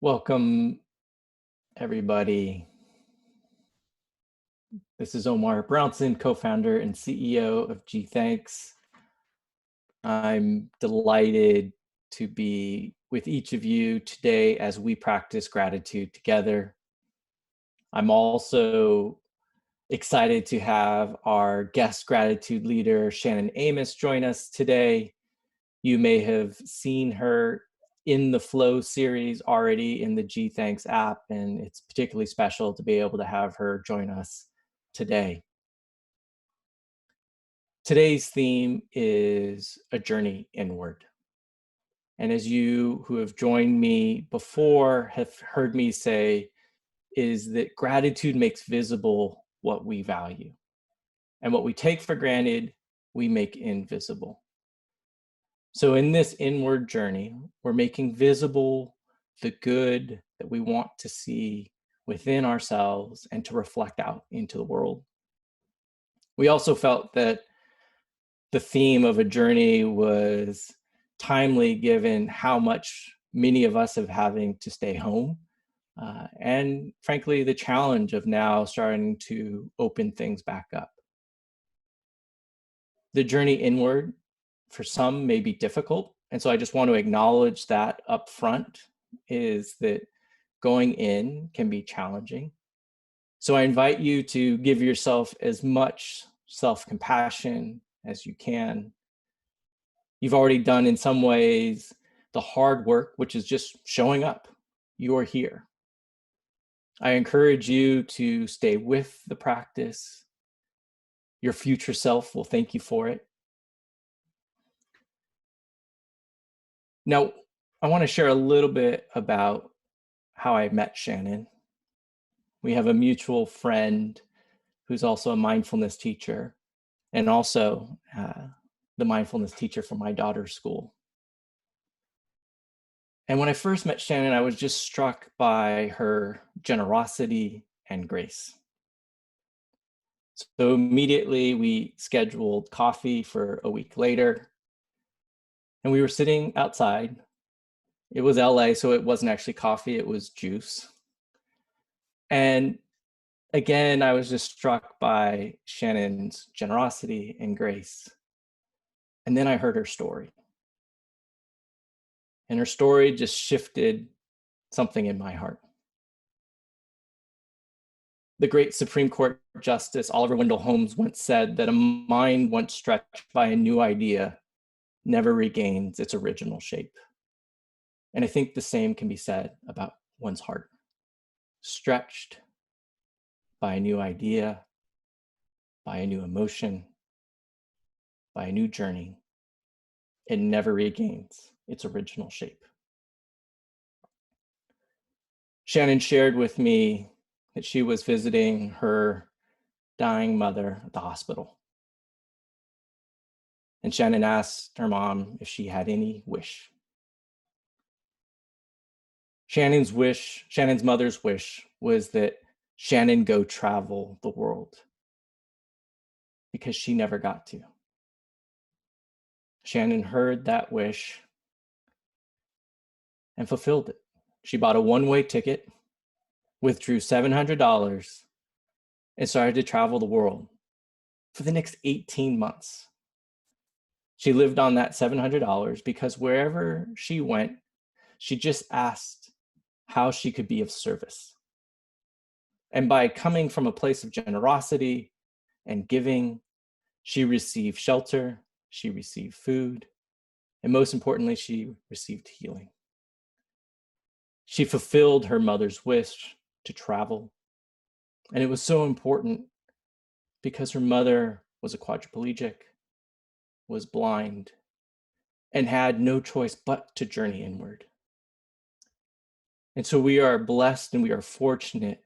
Welcome, everybody. This is Omar Brownson, co-founder and CEO of gthx. I'm delighted to be with each of you today as we practice gratitude together. I'm also excited to have our guest gratitude leader, Shannon Amos, join us today. You may have seen her in the Flow series already in the gthx app, and it's particularly special to be able to have her join us today. Today's theme is a journey inward. And as you who have joined me before have heard me say, is that gratitude makes visible what we value. And what we take for granted, we make invisible. So in this inward journey, we're making visible the good that we want to see within ourselves and to reflect out into the world. We also felt that the theme of a journey was timely given how much many of us have having to stay home. And frankly, the challenge of now starting to open things back up. The journey inward for some may be difficult. And so I just want to acknowledge that up front is that going in can be challenging. So I invite you to give yourself as much self-compassion as you can. You've already done in some ways the hard work, which is just showing up. You're here. I encourage you to stay with the practice. Your future self will thank you for it. Now, I want to share a little bit about how I met Shannon. We have a mutual friend who's also a mindfulness teacher and also the mindfulness teacher for my daughter's school. And when I first met Shannon, I was just struck by her generosity and grace. So immediately we scheduled coffee for a week later. And we were sitting outside. It was LA, so it wasn't actually coffee, it was juice. And again, I was just struck by Shannon's generosity and grace. And then I heard her story. And her story just shifted something in my heart. The great Supreme Court Justice Oliver Wendell Holmes once said that a mind once stretched by a new idea never regains its original shape. And I think the same can be said about one's heart. Stretched by a new idea, by a new emotion, by a new journey, it never regains its original shape. Shannon shared with me that she was visiting her dying mother at the hospital. And Shannon asked her mom if she had any wish. Shannon's mother's wish was that Shannon go travel the world because she never got to. Shannon heard that wish and fulfilled it. She bought a one-way ticket, withdrew $700, and started to travel the world for the next 18 months. She lived on that $700 because wherever she went, she just asked how she could be of service. And by coming from a place of generosity and giving, she received shelter, she received food, and most importantly, she received healing. She fulfilled her mother's wish to travel. And it was so important because her mother was a quadriplegic, was blind, and had no choice but to journey inward. And so we are blessed and we are fortunate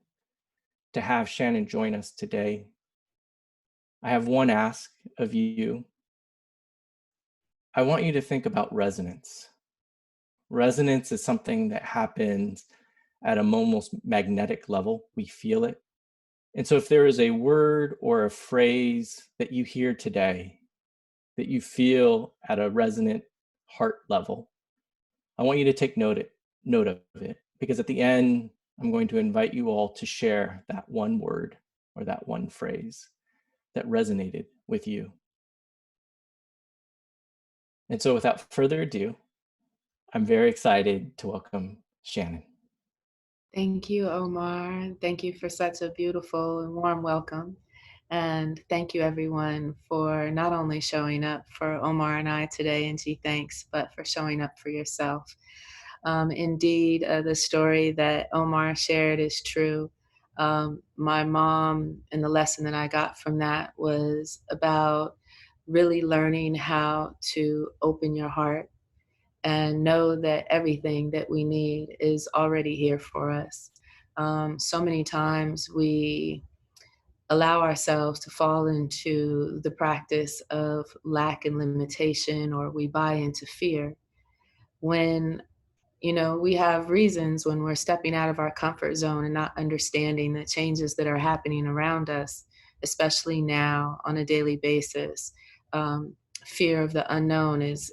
to have Shannon join us today. I have one ask of you. I want you to think about resonance. Resonance is something that happens at an almost magnetic level. We feel it. And so if there is a word or a phrase that you hear today that you feel at a resonant heart level, I want you to take note of it. because at the end, I'm going to invite you all to share that one word or that one phrase that resonated with you. And so without further ado, I'm very excited to welcome Shannon. Thank you, Omar. Thank you for such a beautiful and warm welcome. And thank you, everyone, for not only showing up for Omar and I today in G Thanks, but for showing up for yourself. Indeed, the story that Omar shared is true. My mom, and the lesson that I got from that was about really learning how to open your heart and know that everything that we need is already here for us. So many times we allow ourselves to fall into the practice of lack and limitation, or we buy into fear when we have reasons when we're stepping out of our comfort zone and not understanding the changes that are happening around us, especially now on a daily basis. Um, Fear of the unknown is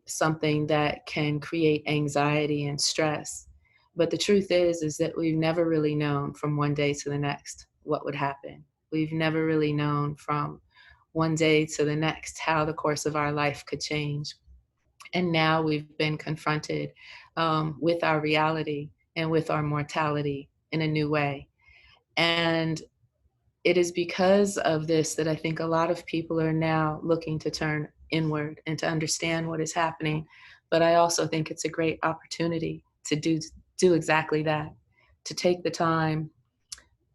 something that can create anxiety and stress. But the truth is that we've never really known from one day to the next what would happen. We've never really known from one day to the next how the course of our life could change. And now we've been confronted with our reality and with our mortality in a new way. And it is because of this that I think a lot of people are now looking to turn inward and to understand what is happening. But I also think it's a great opportunity to do exactly that, to take the time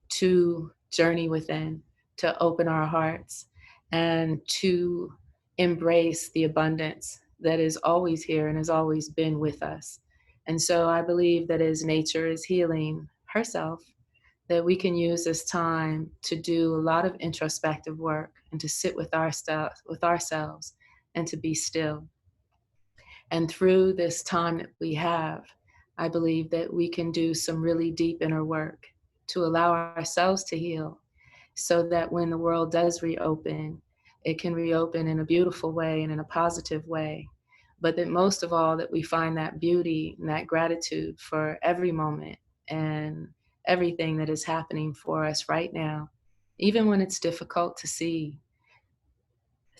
to journey within, to open our hearts, and to embrace the abundance that is always here and has always been with us. And so I believe that as nature is healing herself, that we can use this time to do a lot of introspective work and to sit with ourselves and to be still. And through this time that we have, I believe that we can do some really deep inner work to allow ourselves to heal so that when the world does reopen, it can reopen in a beautiful way and in a positive way. But that most of all, that we find that beauty and that gratitude for every moment and everything that is happening for us right now, even when it's difficult to see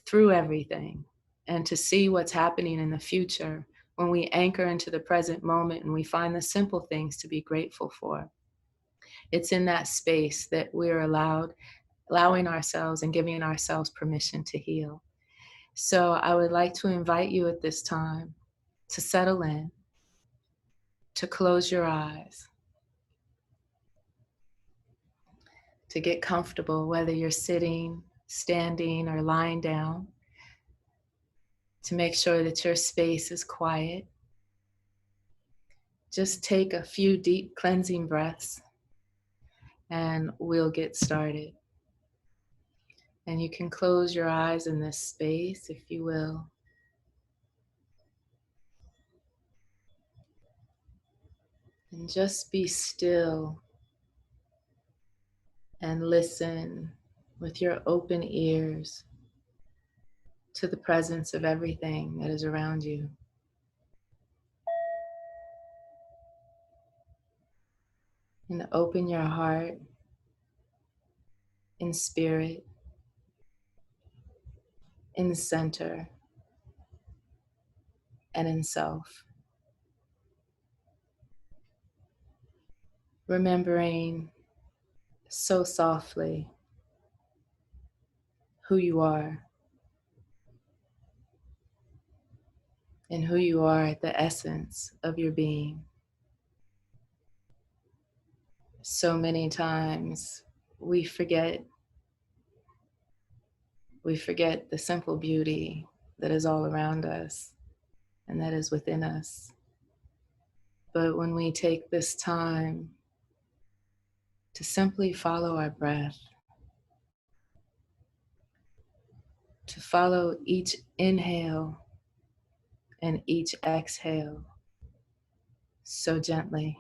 through everything and to see what's happening in the future. When we anchor into the present moment and we find the simple things to be grateful for, it's in that space that we're allowing ourselves and giving ourselves permission to heal. So I would like to invite you at this time to settle in, to close your eyes, to get comfortable, whether you're sitting, standing, or lying down, to make sure that your space is quiet. Just take a few deep cleansing breaths and we'll get started. And you can close your eyes in this space if you will. And just be still and listen with your open ears to the presence of everything that is around you. And open your heart in spirit, in center, and in self. Remembering so softly who you are and who you are at the essence of your being. So many times we forget the simple beauty that is all around us and that is within us. But when we take this time to simply follow our breath, to follow each inhale and each exhale so gently,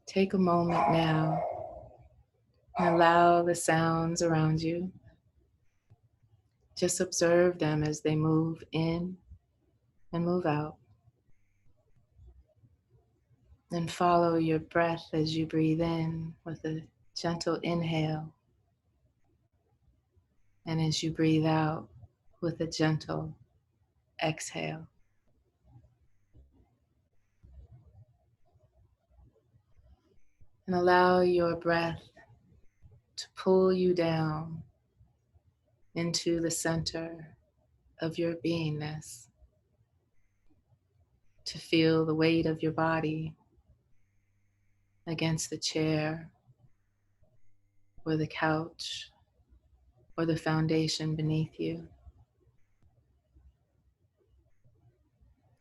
take a moment now and allow the sounds around you. Just observe them as they move in and move out. And follow your breath as you breathe in with a gentle inhale, and as you breathe out with a gentle exhale. And allow your breath to pull you down into the center of your beingness, to feel the weight of your body against the chair or the couch or the foundation beneath you.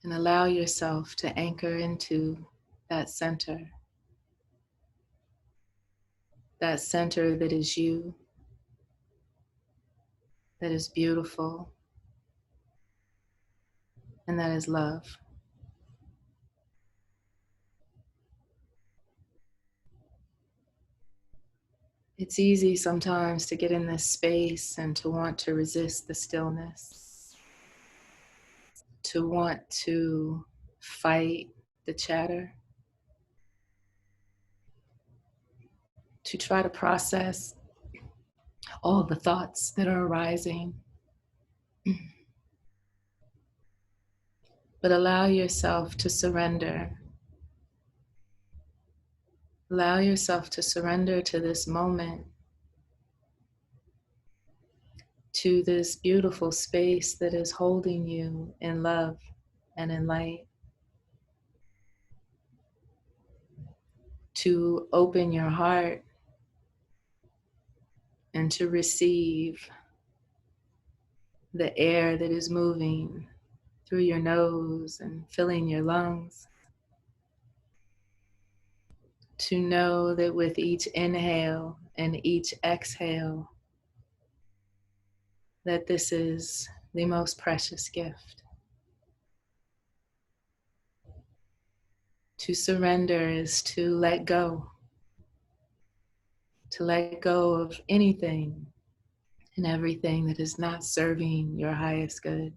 And allow yourself to anchor into that center that is you, that is beautiful, and that is love. It's easy sometimes to get in this space and to want to resist the stillness, to want to fight the chatter, to try to process all the thoughts that are arising. But allow yourself to surrender. Allow yourself to surrender to this moment, to this beautiful space that is holding you in love and in light. To open your heart and to receive the air that is moving through your nose and filling your lungs. To know that with each inhale and each exhale, that this is the most precious gift. To surrender is to let go of anything and everything that is not serving your highest good.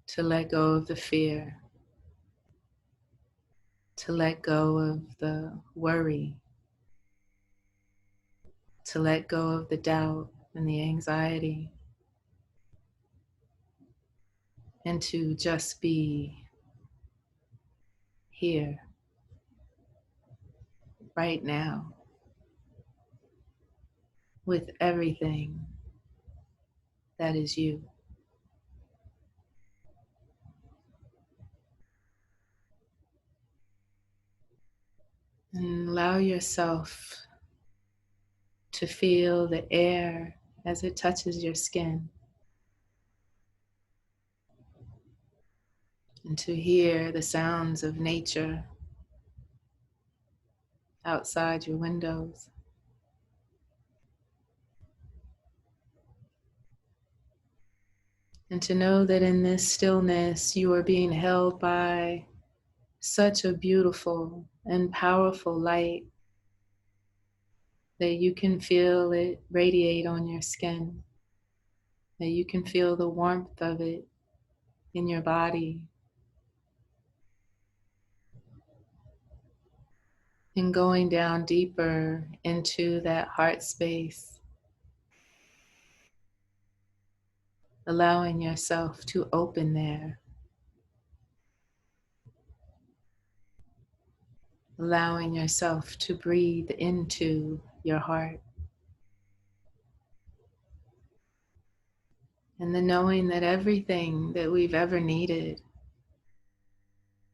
To let go of the fear, to let go of the worry, to let go of the doubt and the anxiety, and to just be here, right now, with everything that is you. And allow yourself to feel the air as it touches your skin, and to hear the sounds of nature outside your windows. And to know that in this stillness you are being held by such a beautiful and powerful light that you can feel it radiate on your skin, that you can feel the warmth of it in your body. And going down deeper into that heart space, allowing yourself to open there, allowing yourself to breathe into your heart. And the knowing that everything that we've ever needed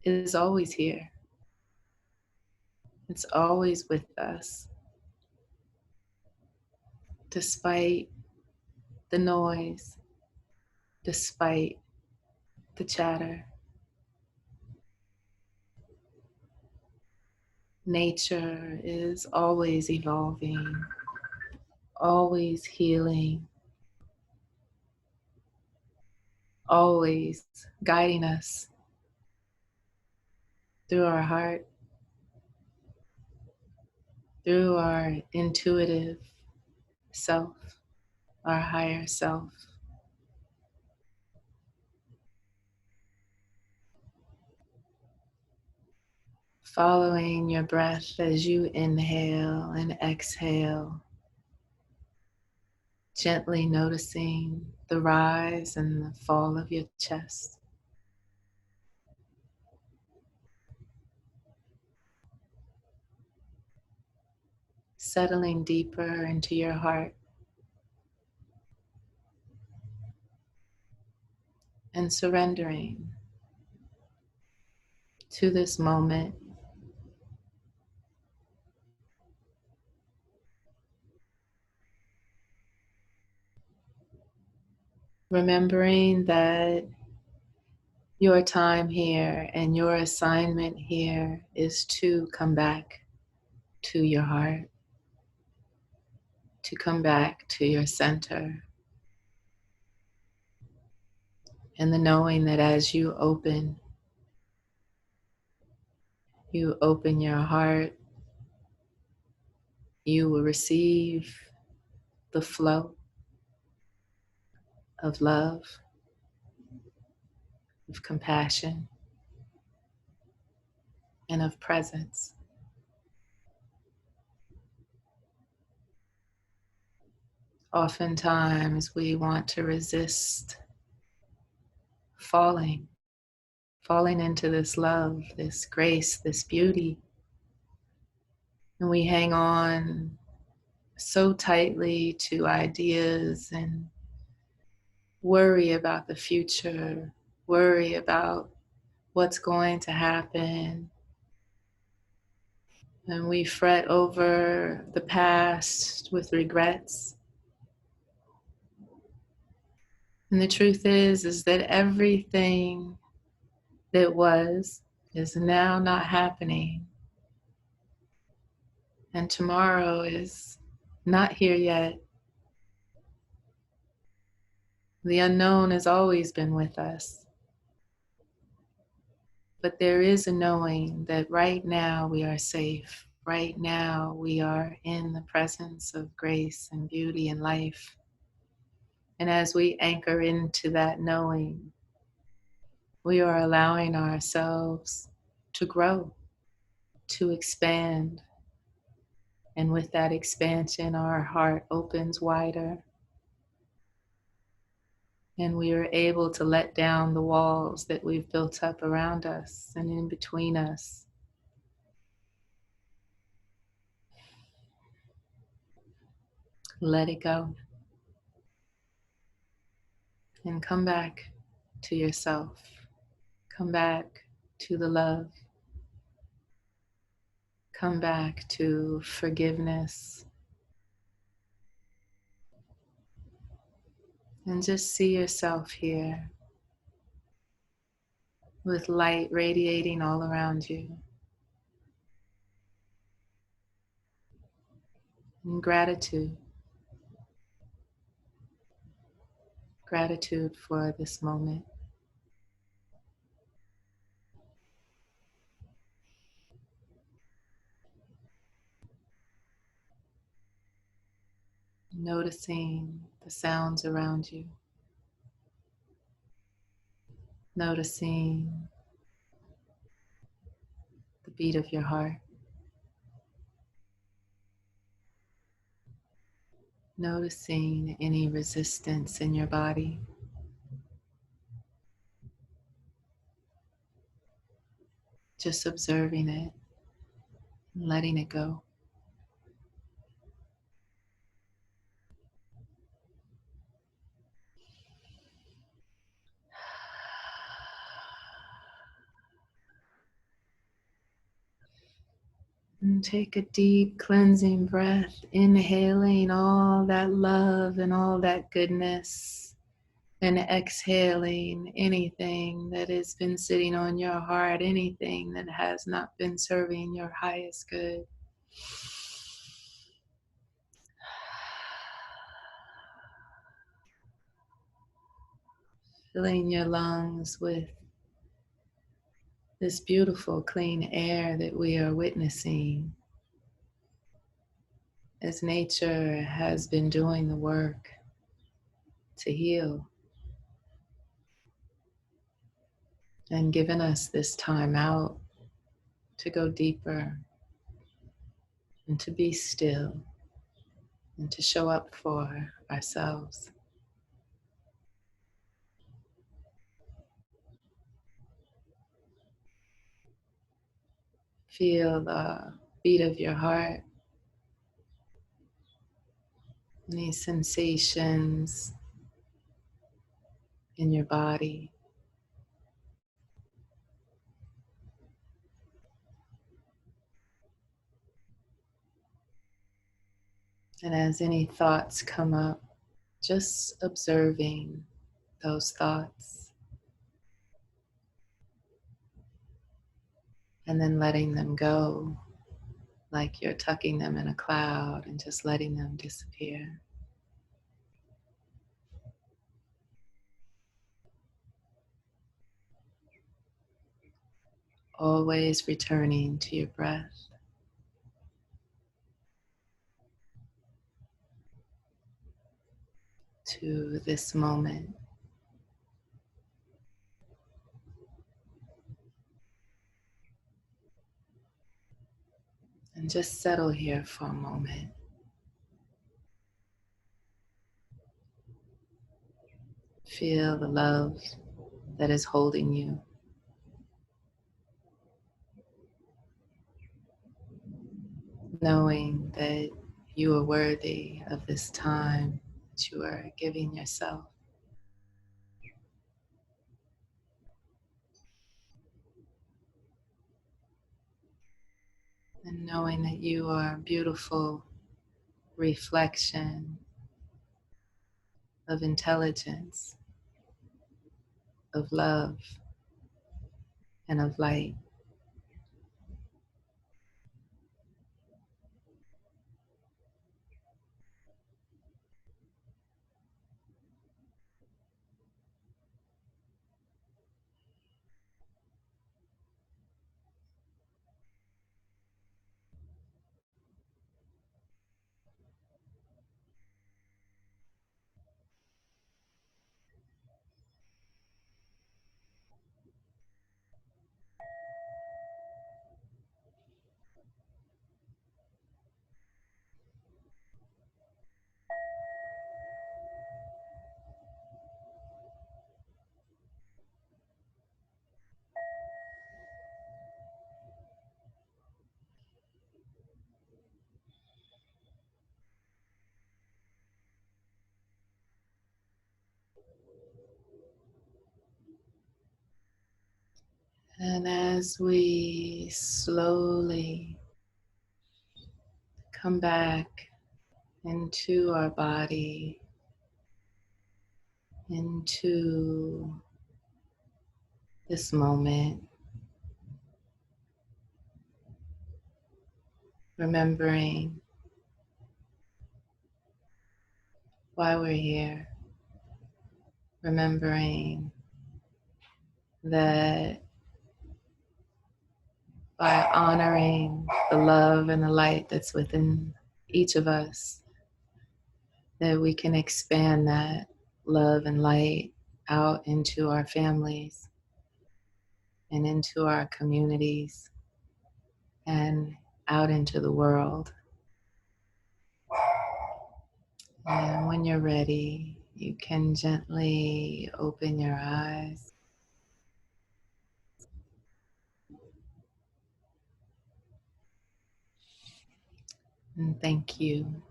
is always here. It's always with us, despite the noise, despite the chatter. Nature is always evolving, always healing, always guiding us through our heart, through our intuitive self, our higher self. Following your breath as you inhale and exhale, gently noticing the rise and the fall of your chest. Settling deeper into your heart and surrendering to this moment. Remembering that your time here and your assignment here is to come back to your heart, to come back to your center. And the knowing that as you open your heart, you will receive the flow of love, of compassion, and of presence. Oftentimes we want to resist falling into this love, this grace, this beauty. And we hang on so tightly to ideas and worry about the future, worry about what's going to happen. And we fret over the past with regrets. And the truth is that everything that was is now not happening. And tomorrow is not here yet. The unknown has always been with us. But there is a knowing that right now we are safe. Right now we are in the presence of grace and beauty and life. And as we anchor into that knowing, we are allowing ourselves to grow, to expand. And with that expansion, our heart opens wider. And we are able to let down the walls that we've built up around us and in between us. Let it go. And come back to yourself. Come back to the love. Come back to forgiveness. And just see yourself here with light radiating all around you. And gratitude. Gratitude for this moment. Noticing the sounds around you. Noticing the beat of your heart. Noticing any resistance in your body. Just observing it and letting it go. And take a deep cleansing breath, inhaling all that love and all that goodness, and exhaling anything that has been sitting on your heart, anything that has not been serving your highest good. Filling your lungs with this beautiful clean air that we are witnessing as nature has been doing the work to heal and given us this time out to go deeper and to be still and to show up for ourselves. Feel the beat of your heart, any sensations in your body. And as any thoughts come up, just observing those thoughts and then letting them go, like you're tucking them in a cloud and just letting them disappear. Always returning to your breath. To this moment. And just settle here for a moment. Feel the love that is holding you. Knowing that you are worthy of this time that you are giving yourself. And knowing that you are a beautiful reflection of intelligence, of love, and of light. And as we slowly come back into our body, into this moment, remembering why we're here, remembering that by honoring the love and the light that's within each of us, that we can expand that love and light out into our families and into our communities and out into the world. And when you're ready, you can gently open your eyes. And thank you.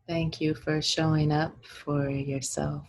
Thank you for showing up for yourself.